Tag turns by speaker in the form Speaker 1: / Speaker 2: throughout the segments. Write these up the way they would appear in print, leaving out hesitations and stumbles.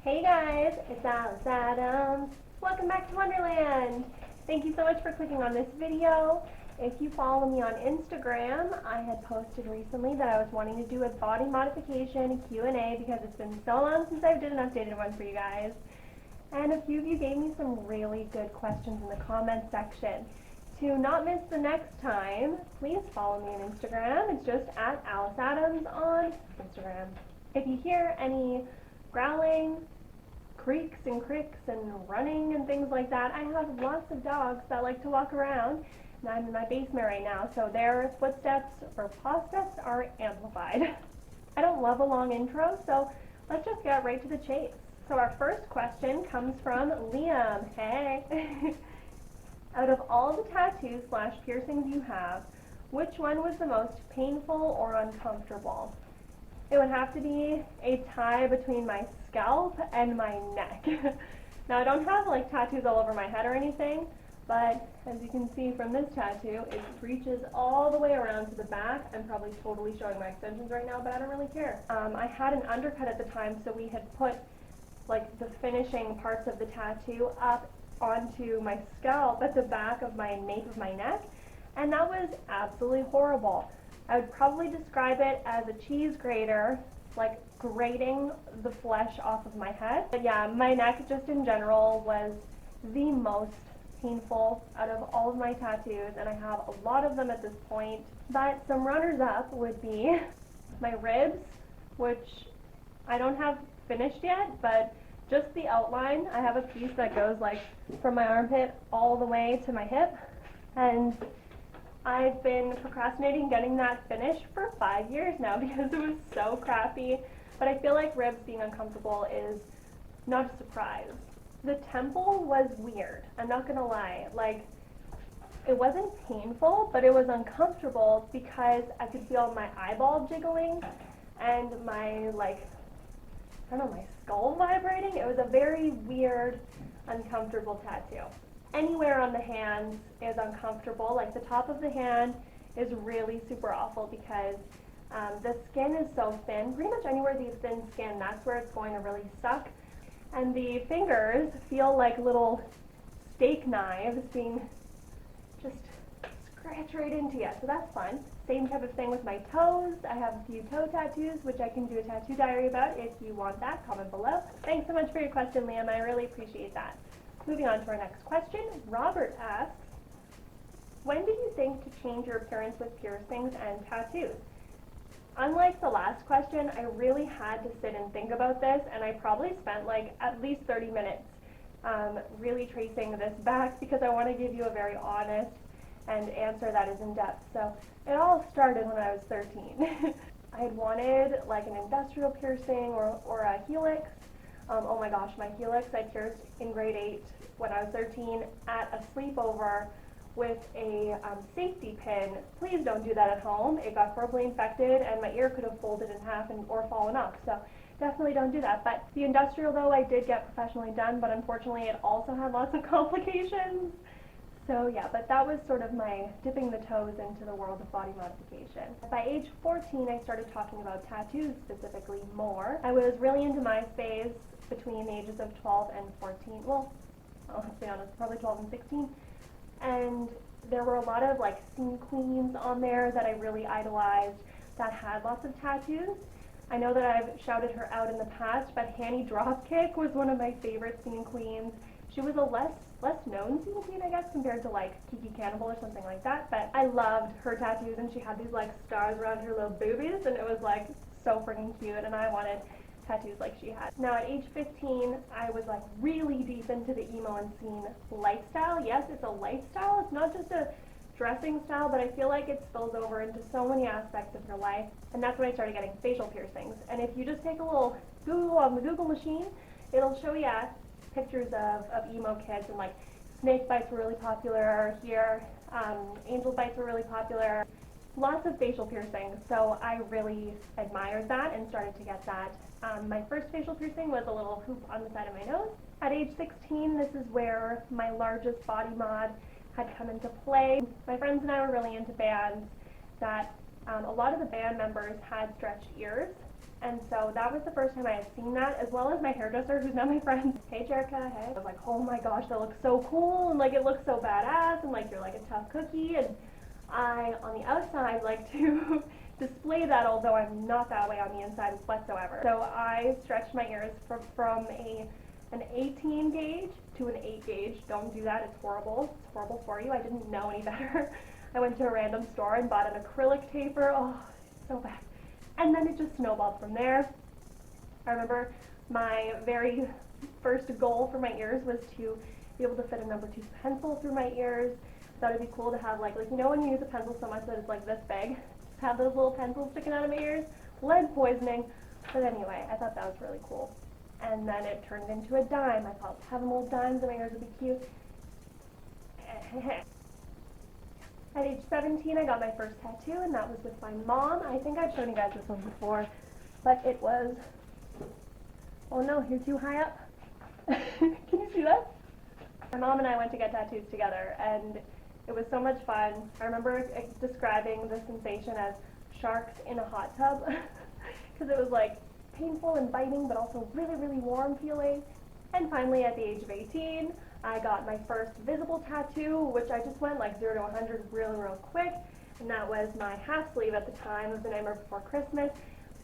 Speaker 1: Hey guys, it's Alice Addams. Welcome back to Wonderland. Thank you so much for clicking on this video. If you follow me on Instagram, I had posted recently that I was wanting to do a body modification Q&A because it's been so long since I did an updated one for you guys. And a few of you gave me some really good questions in the comment section. To not miss the next time, please follow me on Instagram. It's just at Alice Addams on Instagram. If you hear any growling, creaks and cricks and running and things like that, I have lots of dogs that like to walk around, and I'm in my basement right now, so their footsteps or paw steps are amplified. I don't love a long intro, so let's just get right to the chase. So our first question comes from Liam. Hey! Out of all the tattoos / piercings you have, which one was the most painful or uncomfortable? It would have to be a tie between my scalp and my neck. Now I don't have like tattoos all over my head or anything, but as you can see from this tattoo, it reaches all the way around to the back. I'm probably totally showing my extensions right now, but I don't really care. I had an undercut at the time, so we had put like the finishing parts of the tattoo up onto my scalp at the back of my nape of my neck, and that was absolutely horrible. I would probably describe it as a cheese grater, like grating the flesh off of my head. But yeah, my neck just in general was the most painful out of all of my tattoos, and I have a lot of them at this point. But some runners up would be my ribs, which I don't have finished yet, but just the outline. I have a piece that goes like from my armpit all the way to my hip, and I've been procrastinating getting that finished for 5 years now because it was so crappy. But I feel like ribs being uncomfortable is not a surprise. The temple was weird, I'm not gonna lie. Like, it wasn't painful, but it was uncomfortable because I could feel my eyeball jiggling and my, like, I don't know, my skull vibrating. It was a very weird, uncomfortable tattoo. Anywhere on the hands is uncomfortable. Like the top of the hand is really super awful because the skin is so thin. Pretty much anywhere there's thin skin, that's where it's going to really suck. And the fingers feel like little steak knives being just scratched right into you, so that's fun. Same type of thing with my toes. I have a few toe tattoos, which I can do a tattoo diary about. If you want that, comment below. Thanks so much for your question, Liam. I really appreciate that. Moving on to our next question, Robert asks, when did you think to change your appearance with piercings and tattoos? Unlike the last question, I really had to sit and think about this, and I probably spent like at least 30 minutes really tracing this back because I want to give you a very honest and answer that is in depth. So it all started when I was 13. I had wanted like an industrial piercing or a helix. Oh my gosh, my helix I pierced in grade 8 when I was 13 at a sleepover with a safety pin. Please don't do that at home. It got horribly infected and my ear could have folded in half or fallen off. So definitely don't do that. But the industrial though I did get professionally done, but unfortunately it also had lots of complications. So yeah, but that was sort of my dipping the toes into the world of body modification. By age 14, I started talking about tattoos specifically more. I was really into MySpace between the ages of 12 and 14. Well, let's be honest, probably 12 and 16. And there were a lot of like scene queens on there that I really idolized that had lots of tattoos. I know that I've shouted her out in the past, but Hanny Dropkick was one of my favorite scene queens. She was a less known scene queen, I guess, compared to like Kiki Cannibal or something like that, but I loved her tattoos, and she had these like stars around her little boobies, and it was like so freaking cute, and I wanted tattoos like she had. Now at age 15, I was like really deep into the emo and scene lifestyle. Yes, it's a lifestyle, it's not just a dressing style, but I feel like it spills over into so many aspects of your life, and that's when I started getting facial piercings. And if you just take a little Google on the Google machine, it'll show you pictures of emo kids, and like snake bites were really popular here, angel bites were really popular, lots of facial piercings, so I really admired that and started to get that. My first facial piercing was a little hoop on the side of my nose. At age 16, this is where my largest body mod had come into play. My friends and I were really into bands that a lot of the band members had stretched ears, And so that was the first time I had seen that, as well as my hairdresser, who's now my friend. Hey Jerica, hey. I was like, oh my gosh, that looks so cool, and like it looks so badass, and like you're like a tough cookie. And I, on the outside, like to display that, although I'm not that way on the inside whatsoever. So I stretched my ears from an 18 gauge to an 8 gauge. Don't do that, it's horrible. It's horrible for you. I didn't know any better. I went to a random store and bought an acrylic taper. Oh, so bad. And then it just snowballed from there. I remember my very first goal for my ears was to be able to fit a number 2 pencil through my ears. I thought it'd be cool to have like you know when you use a pencil so much that it's like this big, just have those little pencils sticking out of my ears. Lead poisoning. But anyway, I thought that was really cool. And then it turned into a dime. I thought having little dimes in my ears would be cute. At age 17, I got my first tattoo, and that was with my mom. I think I've shown you guys this one before, but it was, oh no, you're too high up. Can you see that? My mom and I went to get tattoos together, and it was so much fun. I remember describing the sensation as sharks in a hot tub, because it was like painful and biting, but also really, really warm feeling. And finally, at the age of 18, I got my first visible tattoo, which I just went like 0 to 100 real quick, and that was my half sleeve at the time of The Nightmare Before Christmas.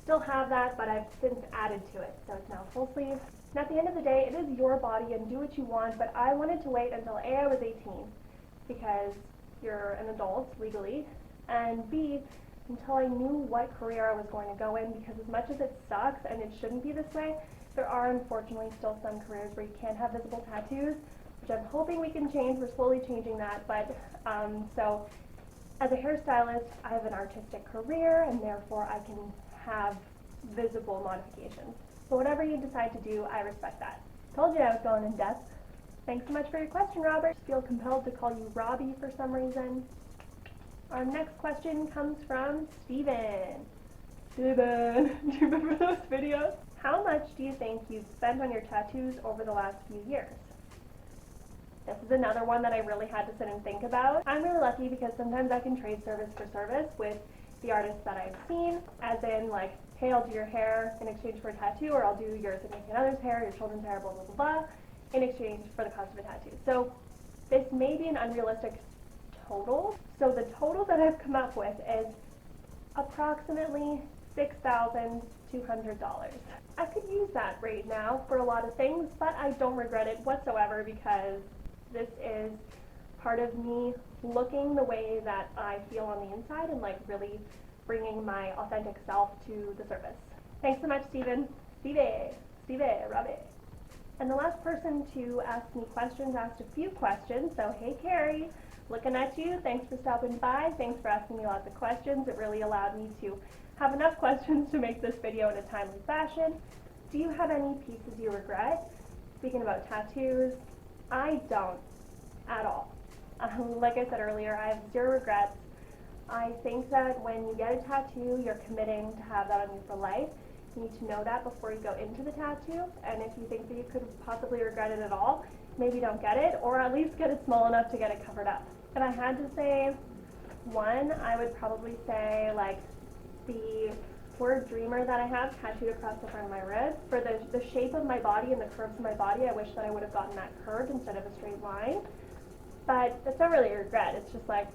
Speaker 1: Still have that, but I've since added to it, so it's now full sleeve. And at the end of the day, it is your body and do what you want, but I wanted to wait until A, I was 18, because you're an adult legally, and B, until I knew what career I was going to go in, because as much as it sucks and it shouldn't be this way, there are unfortunately still some careers where you can't have visible tattoos, which I'm hoping we can change. We're slowly changing that, but so as a hairstylist, I have an artistic career, and therefore I can have visible modifications. So whatever you decide to do, I respect that. Told you I was going in depth. Thanks so much for your question, Robert. I feel compelled to call you Robbie for some reason. Our next question comes from Steven. Steven, do you remember those videos? How much do you think you've spent on your tattoos over the last few years? This is another one that I really had to sit and think about. I'm really lucky because sometimes I can trade service for service with the artists that I've seen, as in like, hey, I'll do your hair in exchange for a tattoo, or I'll do your significant other's hair, your children's hair, blah, blah, blah, blah, in exchange for the cost of a tattoo. So this may be an unrealistic total. So the total that I've come up with is approximately $6,200. I could use that right now for a lot of things, but I don't regret it whatsoever because this is part of me looking the way that I feel on the inside and like really bringing my authentic self to the surface. Thanks so much, Steve, Robbie. And the last person to ask me questions asked a few questions. So hey, Carrie, looking at you. Thanks for stopping by. Thanks for asking me lots of questions. It really allowed me to have enough questions to make this video in a timely fashion. Do you have any pieces you regret? Speaking about tattoos, I don't at all. Like I said earlier, I have 0 regrets. I think that when you get a tattoo, you're committing to have that on you for life. You need to know that before you go into the tattoo, and if you think that you could possibly regret it at all, maybe don't get it, or at least get it small enough to get it covered up. If I had to say one, I would probably say like the word dreamer that I have tattooed across the front of my rib. For the shape of my body and the curves of my body, I wish that I would have gotten that curved instead of a straight line. But it's not really a regret. It's just like,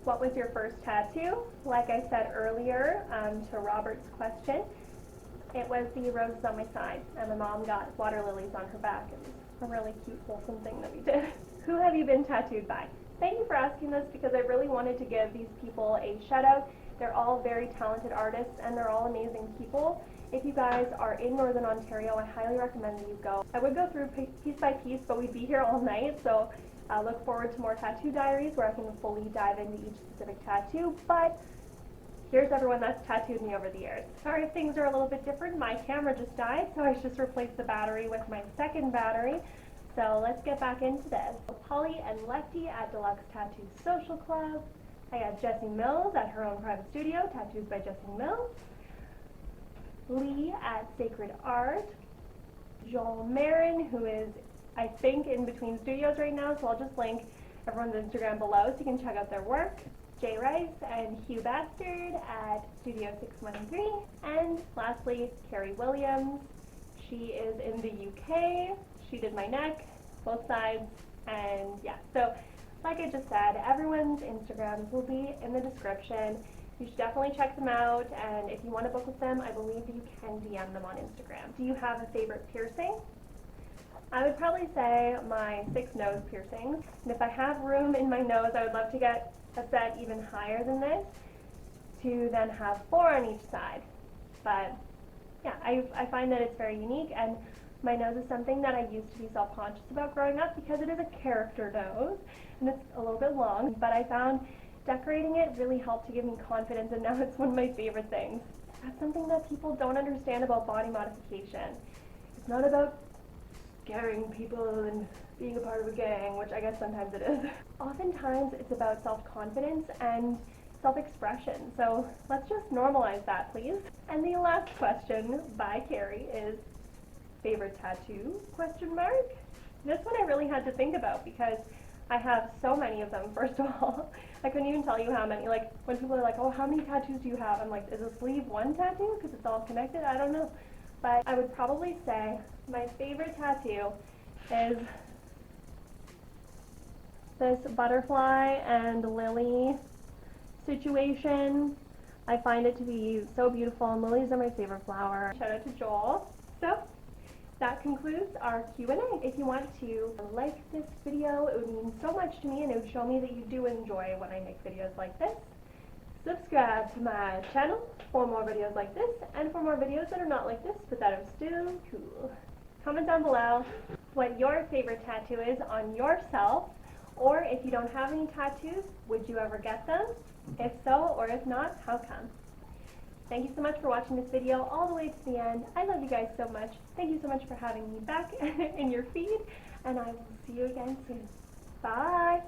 Speaker 1: what was your first tattoo? Like I said earlier to Robert's question, it was the roses on my side, and my mom got water lilies on her back. It was a really cute, wholesome thing that we did. Who have you been tattooed by? Thank you for asking this because I really wanted to give these people a shout out. They're all very talented artists and they're all amazing people. If you guys are in Northern Ontario, I highly recommend that you go. I would go through piece by piece, but we'd be here all night, so I look forward to more tattoo diaries where I can fully dive into each specific tattoo, but here's everyone that's tattooed me over the years. Sorry if things are a little bit different. My camera just died, so I just replaced the battery with my second battery. So let's get back into this. Polly and Lefty at Deluxe Tattoo Social Club. I got Jessie Mills at her own private studio, tattoos by Jessie Mills. Lee at Sacred Art. Joel Marin, who is, I think, in between studios right now, so I'll just link everyone's Instagram below so you can check out their work. Jay Rice and Hugh Bastard at Studio 613. And lastly, Carrie Williams. She is in the UK. She did my neck, both sides, and yeah. So like I just said, everyone's Instagrams will be in the description. You should definitely check them out, and if you want to book with them, I believe you can DM them on Instagram. Do you have a favorite piercing? I would probably say my 6 nose piercings, and if I have room in my nose, I would love to get a set even higher than this to then have 4 on each side. But yeah, I find that it's very unique, and my nose is something that I used to be self-conscious about growing up because it is a character nose, and it's a little bit long, but I found decorating it really helped to give me confidence, and now it's one of my favorite things. That's something that people don't understand about body modification. It's not about scaring people and being a part of a gang, which I guess sometimes it is. Oftentimes it's about self-confidence and self-expression, so let's just normalize that, please. And the last question by Carrie is, favorite tattoo, question mark? This one I really had to think about because I have so many of them, first of all. I couldn't even tell you how many. Like, when people are like, oh, how many tattoos do you have? I'm like, is a sleeve one tattoo? Because it's all connected? I don't know. But I would probably say my favorite tattoo is this butterfly and lily situation. I find it to be so beautiful, and lilies are my favorite flower. Shout out to Joel. So that concludes our Q&A. If you want to like this video, it would mean so much to me, and it would show me that you do enjoy when I make videos like this. Subscribe to my channel for more videos like this, and for more videos that are not like this, but that are still cool. Comment down below what your favorite tattoo is on yourself, or if you don't have any tattoos, would you ever get them? If so, or if not, how come? Thank you so much for watching this video all the way to the end. I love you guys so much. Thank you so much for having me back in your feed, and I will see you again soon. Bye!